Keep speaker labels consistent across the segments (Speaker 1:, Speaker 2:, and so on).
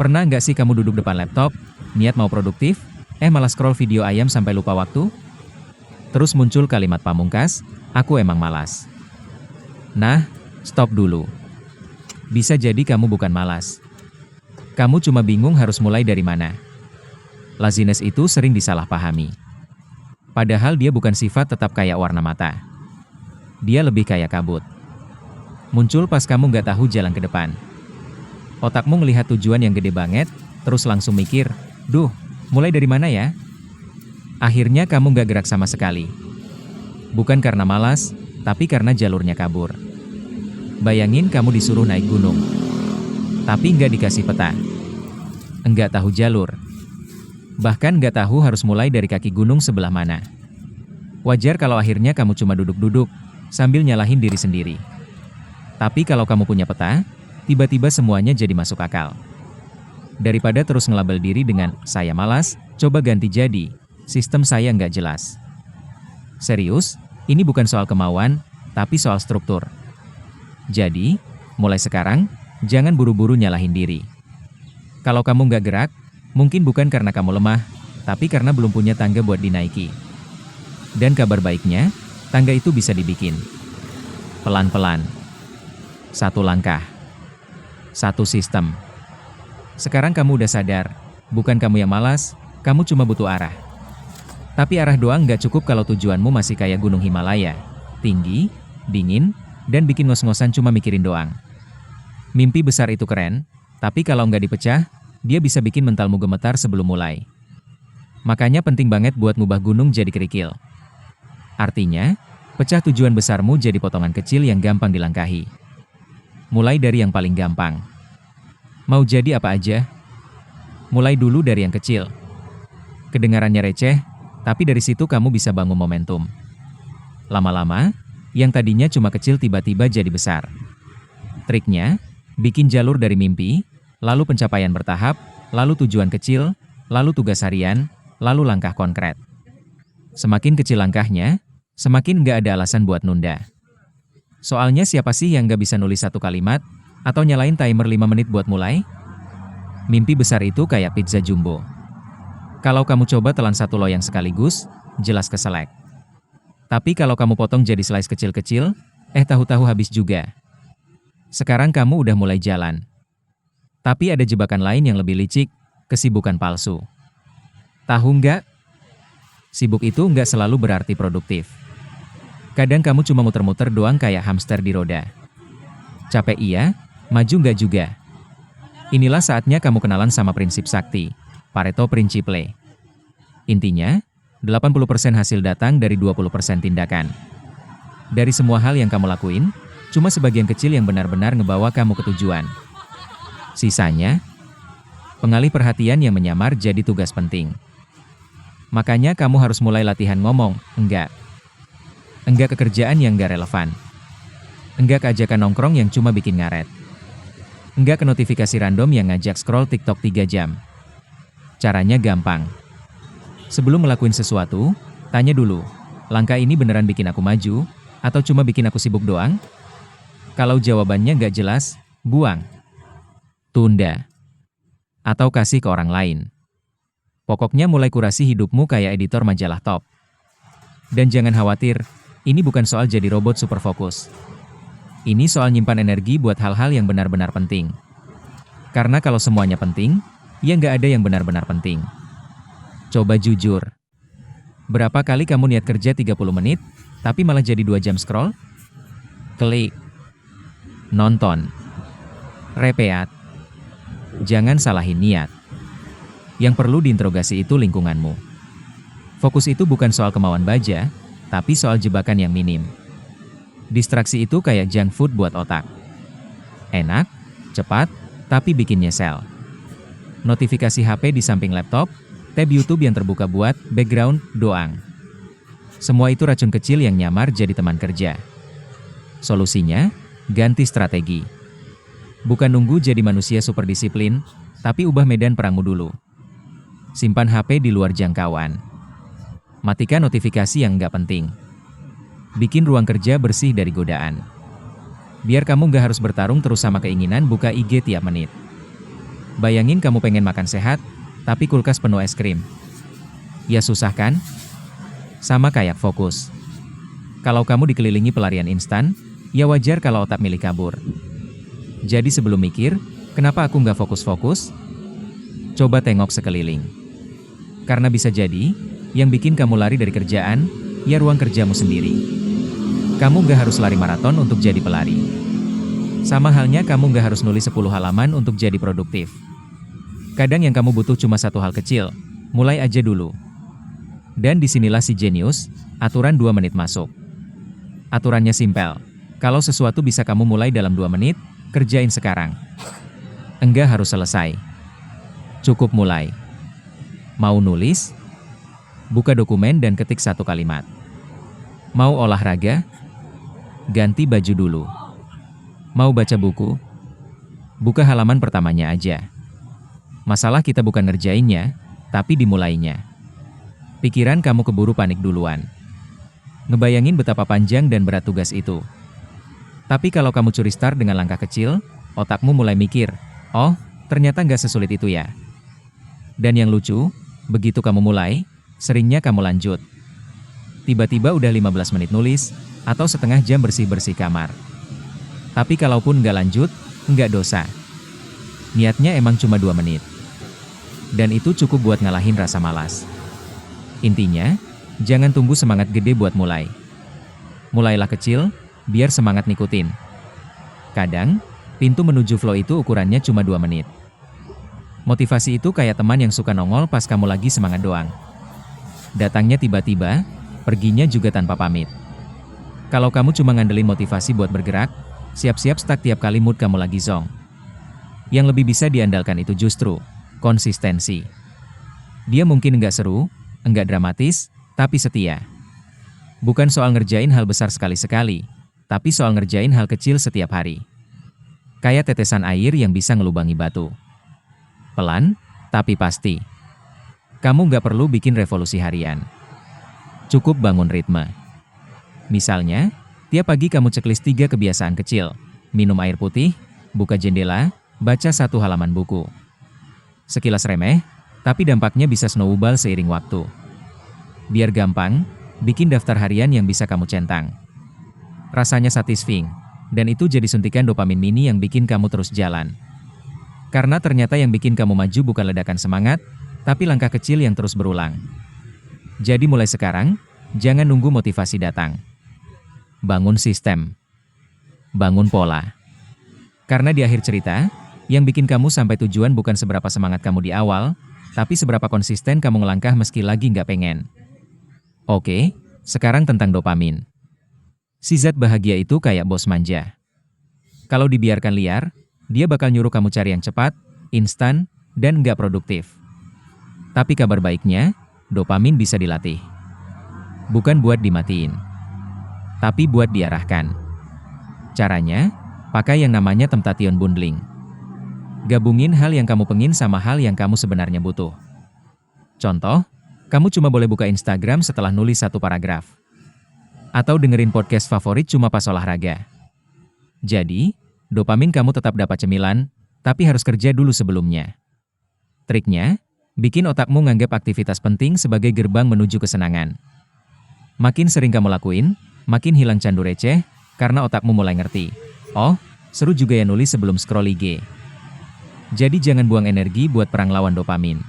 Speaker 1: Pernah nggak sih kamu duduk depan laptop, niat mau produktif, malah scroll video ayam sampai lupa waktu? Terus muncul kalimat pamungkas, aku emang malas. Nah, stop dulu. Bisa jadi kamu bukan malas. Kamu cuma bingung harus mulai dari mana. Laziness itu sering disalahpahami. Padahal dia bukan sifat tetap kayak warna mata. Dia lebih kayak kabut. Muncul pas kamu nggak tahu jalan ke depan. Otakmu melihat tujuan yang gede banget, terus langsung mikir, duh, mulai dari mana ya? Akhirnya kamu nggak gerak sama sekali. Bukan karena malas, tapi karena jalurnya kabur. Bayangin kamu disuruh naik gunung, tapi nggak dikasih peta. Nggak tahu jalur. Bahkan nggak tahu harus mulai dari kaki gunung sebelah mana. Wajar kalau akhirnya kamu cuma duduk-duduk, sambil nyalahin diri sendiri. Tapi kalau kamu punya peta, tiba-tiba semuanya jadi masuk akal. Daripada terus ngelabel diri dengan, saya malas, coba ganti jadi, sistem saya nggak jelas. Serius, ini bukan soal kemauan, tapi soal struktur. Jadi, mulai sekarang, jangan buru-buru nyalahin diri. Kalau kamu nggak gerak, mungkin bukan karena kamu lemah, tapi karena belum punya tangga buat dinaiki. Dan kabar baiknya, tangga itu bisa dibikin. Pelan-pelan. Satu langkah. Satu sistem. Sekarang kamu udah sadar, bukan kamu yang malas, kamu cuma butuh arah. Tapi arah doang nggak cukup kalau tujuanmu masih kayak gunung Himalaya. Tinggi, dingin, dan bikin ngos-ngosan cuma mikirin doang. Mimpi besar itu keren, tapi kalau nggak dipecah, dia bisa bikin mentalmu gemetar sebelum mulai. Makanya penting banget buat ngubah gunung jadi kerikil. Artinya, pecah tujuan besarmu jadi potongan kecil yang gampang dilangkahi. Mulai dari yang paling gampang. Mau jadi apa aja? Mulai dulu dari yang kecil. Kedengarannya receh, tapi dari situ kamu bisa bangun momentum. Lama-lama, yang tadinya cuma kecil tiba-tiba jadi besar. Triknya, bikin jalur dari mimpi, lalu pencapaian bertahap, lalu tujuan kecil, lalu tugas harian, lalu langkah konkret. Semakin kecil langkahnya, semakin nggak ada alasan buat nunda. Soalnya siapa sih yang nggak bisa nulis satu kalimat, atau nyalain timer 5 menit buat mulai? Mimpi besar itu kayak pizza jumbo. Kalau kamu coba telan satu loyang sekaligus, jelas keselak. Tapi kalau kamu potong jadi slice kecil-kecil, tahu-tahu habis juga. Sekarang kamu udah mulai jalan. Tapi ada jebakan lain yang lebih licik, kesibukan palsu. Tahu nggak? Sibuk itu nggak selalu berarti produktif. Kadang kamu cuma muter-muter doang kayak hamster di roda. Capek iya, maju nggak juga. Inilah saatnya kamu kenalan sama prinsip sakti. Pareto Principle. Intinya, 80% hasil datang dari 20% tindakan. Dari semua hal yang kamu lakuin, cuma sebagian kecil yang benar-benar ngebawa kamu ke tujuan. Sisanya, pengalih perhatian yang menyamar jadi tugas penting. Makanya kamu harus mulai latihan ngomong, enggak. Enggak ke kerjaan yang enggak relevan. Enggak ke ajakan nongkrong yang cuma bikin ngaret. Enggak ke notifikasi random yang ngajak scroll TikTok 3 jam. Caranya gampang. Sebelum ngelakuin sesuatu, tanya dulu, langkah ini beneran bikin aku maju, atau cuma bikin aku sibuk doang? Kalau jawabannya nggak jelas, buang. Tunda. Atau kasih ke orang lain. Pokoknya mulai kurasi hidupmu kayak editor majalah top. Dan jangan khawatir, ini bukan soal jadi robot super fokus. Ini soal nyimpan energi buat hal-hal yang benar-benar penting. Karena kalau semuanya penting, ya nggak ada yang benar-benar penting. Coba jujur. Berapa kali kamu niat kerja 30 menit, tapi malah jadi 2 jam scroll? Klik. Nonton. Repeat. Jangan salahin niat. Yang perlu diinterogasi itu lingkunganmu. Fokus itu bukan soal kemauan baja, tapi soal jebakan yang minim. Distraksi itu kayak junk food buat otak. Enak, cepat, tapi bikin nyesel. Notifikasi HP di samping laptop, tab YouTube yang terbuka buat background doang. Semua itu racun kecil yang nyamar jadi teman kerja. Solusinya, ganti strategi. Bukan nunggu jadi manusia super disiplin, tapi ubah medan perangmu dulu. Simpan HP di luar jangkauan. Matikan notifikasi yang nggak penting. Bikin ruang kerja bersih dari godaan. Biar kamu nggak harus bertarung terus sama keinginan buka IG tiap menit. Bayangin kamu pengen makan sehat, tapi kulkas penuh es krim. Ya susah kan? Sama kayak fokus. Kalau kamu dikelilingi pelarian instan, ya wajar kalau otak milih kabur. Jadi sebelum mikir, kenapa aku nggak fokus-fokus? Coba tengok sekeliling. Karena bisa jadi, yang bikin kamu lari dari kerjaan, ya ruang kerjamu sendiri. Kamu nggak harus lari maraton untuk jadi pelari. Sama halnya kamu nggak harus nulis 10 halaman untuk jadi produktif. Kadang yang kamu butuh cuma satu hal kecil, mulai aja dulu. Dan disinilah si jenius, aturan 2 menit masuk. Aturannya simpel, kalau sesuatu bisa kamu mulai dalam 2 menit, kerjain sekarang. Enggak harus selesai. Cukup mulai. Mau nulis? Buka dokumen dan ketik 1 kalimat. Mau olahraga? Ganti baju dulu. Mau baca buku? Buka halaman pertamanya aja. Masalah kita bukan ngerjainnya, tapi dimulainya. Pikiran kamu keburu panik duluan. Ngebayangin betapa panjang dan berat tugas itu. Tapi kalau kamu curi start dengan langkah kecil, otakmu mulai mikir, oh, ternyata nggak sesulit itu ya. Dan yang lucu, begitu kamu mulai, seringnya kamu lanjut. Tiba-tiba udah 15 menit nulis, atau setengah jam bersih-bersih kamar. Tapi kalaupun nggak lanjut, nggak dosa. Niatnya emang cuma 2 menit. Dan itu cukup buat ngalahin rasa malas. Intinya, jangan tunggu semangat gede buat mulai. Mulailah kecil, biar semangat ngikutin. Kadang, pintu menuju flow itu ukurannya cuma 2 menit. Motivasi itu kayak teman yang suka nongol pas kamu lagi semangat doang. Datangnya tiba-tiba, perginya juga tanpa pamit. Kalau kamu cuma ngandelin motivasi buat bergerak, siap-siap stuck tiap kali mood kamu lagi zonk. Yang lebih bisa diandalkan itu justru konsistensi. Dia mungkin nggak seru, nggak dramatis, tapi setia. Bukan soal ngerjain hal besar sekali-sekali, tapi soal ngerjain hal kecil setiap hari. Kayak tetesan air yang bisa ngelubangi batu. Pelan, tapi pasti. Kamu nggak perlu bikin revolusi harian. Cukup bangun ritme. Misalnya, tiap pagi kamu checklist 3 kebiasaan kecil. Minum air putih, buka jendela, baca 1 halaman buku. Sekilas remeh, tapi dampaknya bisa snowball seiring waktu. Biar gampang, bikin daftar harian yang bisa kamu centang. Rasanya satisfying, dan itu jadi suntikan dopamin mini yang bikin kamu terus jalan. Karena ternyata yang bikin kamu maju bukan ledakan semangat, tapi langkah kecil yang terus berulang. Jadi mulai sekarang, jangan nunggu motivasi datang. Bangun sistem. Bangun pola. Karena di akhir cerita, yang bikin kamu sampai tujuan bukan seberapa semangat kamu di awal, tapi seberapa konsisten kamu ngelangkah meski lagi nggak pengen. Oke, sekarang tentang dopamin. Si zat bahagia itu kayak bos manja. Kalau dibiarkan liar, dia bakal nyuruh kamu cari yang cepat, instan, dan nggak produktif. Tapi kabar baiknya, dopamin bisa dilatih. Bukan buat dimatiin, tapi buat diarahkan. Caranya, pakai yang namanya temptation bundling. Gabungin hal yang kamu pengin sama hal yang kamu sebenarnya butuh. Contoh, kamu cuma boleh buka Instagram setelah nulis 1 paragraf. Atau dengerin podcast favorit cuma pas olahraga. Jadi, dopamin kamu tetap dapat cemilan, tapi harus kerja dulu sebelumnya. Triknya, bikin otakmu nganggap aktivitas penting sebagai gerbang menuju kesenangan. Makin sering kamu lakuin, makin hilang candu receh, karena otakmu mulai ngerti. Oh, seru juga ya nulis sebelum scroll IG. Jadi jangan buang energi buat perang lawan dopamin.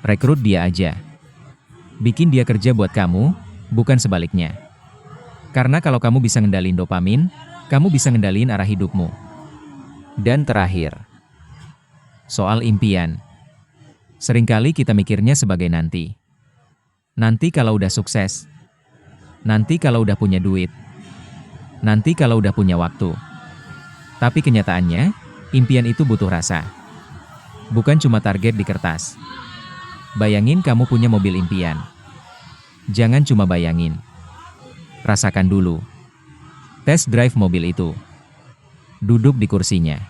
Speaker 1: Rekrut dia aja. Bikin dia kerja buat kamu, bukan sebaliknya. Karena kalau kamu bisa ngendalin dopamin, kamu bisa ngendalin arah hidupmu. Dan terakhir, soal impian. Seringkali kita mikirnya sebagai nanti. Nanti kalau udah sukses. Nanti kalau udah punya duit. Nanti kalau udah punya waktu. Tapi kenyataannya, impian itu butuh rasa. Bukan cuma target di kertas. Bayangin kamu punya mobil impian. Jangan cuma bayangin. Rasakan dulu. Test drive mobil itu. Duduk di kursinya.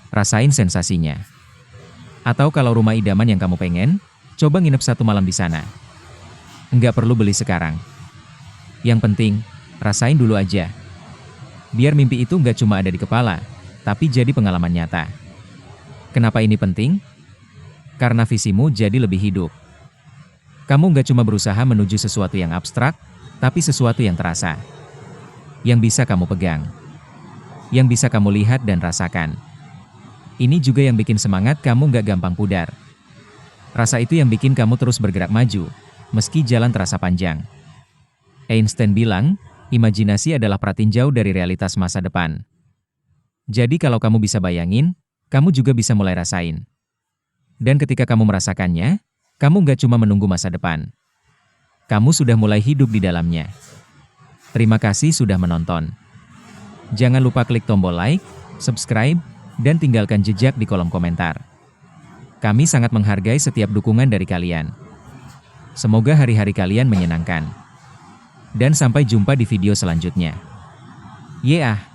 Speaker 1: Rasain sensasinya. Atau kalau rumah idaman yang kamu pengen, coba nginep 1 malam di sana. Nggak perlu beli sekarang. Yang penting, rasain dulu aja. Biar mimpi itu nggak cuma ada di kepala, tapi jadi pengalaman nyata. Kenapa ini penting? Karena visimu jadi lebih hidup. Kamu nggak cuma berusaha menuju sesuatu yang abstrak, tapi sesuatu yang terasa. Yang bisa kamu pegang. Yang bisa kamu lihat dan rasakan. Ini juga yang bikin semangat kamu nggak gampang pudar. Rasa itu yang bikin kamu terus bergerak maju, meski jalan terasa panjang. Einstein bilang, imajinasi adalah pratinjau dari realitas masa depan. Jadi kalau kamu bisa bayangin, kamu juga bisa mulai rasain. Dan ketika kamu merasakannya, kamu nggak cuma menunggu masa depan. Kamu sudah mulai hidup di dalamnya. Terima kasih sudah menonton. Jangan lupa klik tombol like, subscribe, dan tinggalkan jejak di kolom komentar. Kami sangat menghargai setiap dukungan dari kalian. Semoga hari-hari kalian menyenangkan. Dan sampai jumpa di video selanjutnya. Yeah.